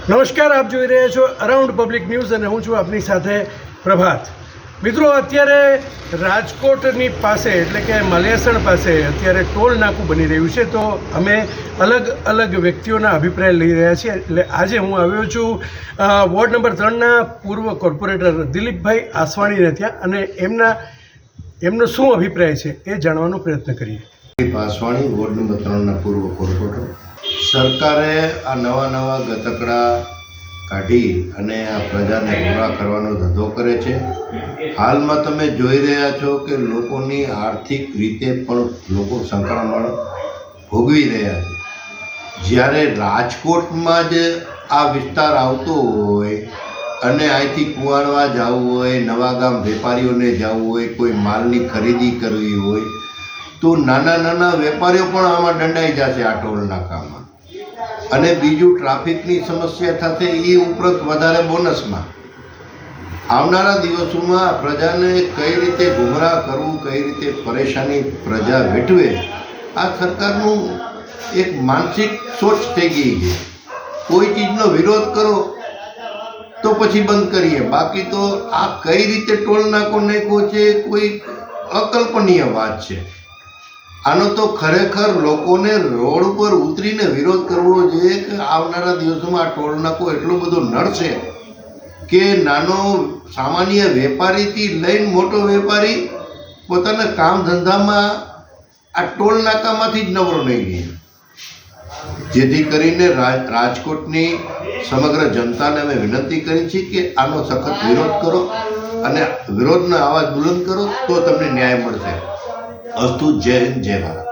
નમસ્કાર, આપ જોઈ રહ્યા છો અરાઉન્ડ પબ્લિક ન્યૂઝ અને હું છું આપની સાથે પ્રભાત. મિત્રો, અત્યારે રાજકોટની પાસે એટલે કે મલેસણ પાસે અત્યારે ટોલ નાકું બની રહ્યું છે. તો અમે અલગ અલગ વ્યક્તિઓના અભિપ્રાય લઈ રહ્યા છીએ. એટલે આજે હું આવ્યો છું વોર્ડ નંબર 3ના પૂર્વ કોર્પોરેટર દિલીપભાઈ આસવાણીને ત્યાં, અને એમનો શું અભિપ્રાય છે એ જાણવાનો પ્રયત્ન કરીએ. દિલીપ આસવાણી, વોર્ડ નંબર 3ના પૂર્વ કોર્પોરેટર. સરકારે આ નવા ગતકડા કાઢી અને આ પ્રજાને ગુમરાહ કરવાનો ધંધો કરે છે. હાલમાં તમે જોઈ રહ્યા છો કે લોકોની આર્થિક રીતે પણ લોકો સંકળામણ ભોગવી રહ્યા છે. જ્યારે રાજકોટમાં જ આ વિસ્તાર આવતો હોય અને અહીંથી કુવાડવા જવું હોય, નવાગામ વેપારીઓને જવું હોય, કોઈ માલની ખરીદી કરવી હોય તો નાના વેપારીઓ પણ આમાં દંડાઈ જશે આ ટોલ નાકામાં. અને બીજું ટ્રાફિકની સમસ્યા થશે, એ ઉપરાંત વધારે બોનસમાં આવનારા દિવસોમાં પ્રજાને કઈ રીતે ગુમરાહ કરવું, કઈ રીતે પરેશાની પ્રજા વેઠવે, આ સરકારનું એક માનસિક સોચ થઈ ગઈ છે. કોઈ ચીજનો વિરોધ કરો તો પછી બંધ કરીએ, બાકી તો આ કઈ રીતે ટોલ નાકો નાખ્યો છે કોઈ અકલ્પનીય વાત છે. આનો તો ખરેખર લોકોને રોડ ઉપર ઉતરીને વિરોધ કરવો જોઈએ કે આવનારા દિવસોમાં આ ટોલ નાકો એટલો બધો નડશે કે નાનો સામાન્ય વેપારીથી લઈને મોટો વેપારી પોતાના કામ ધંધામાં આ ટોલ નાકામાંથી જ નવરો નહીં રહે. જેથી કરીને રાજકોટની સમગ્ર જનતાને અમે વિનંતી કરી છે કે આનો સખત વિરોધ કરો અને વિરોધનો અવાજ બુલંદ કરો તો તમને ન્યાય મળશે. અસ્તુ. જય હિન્દ, જય ભારત.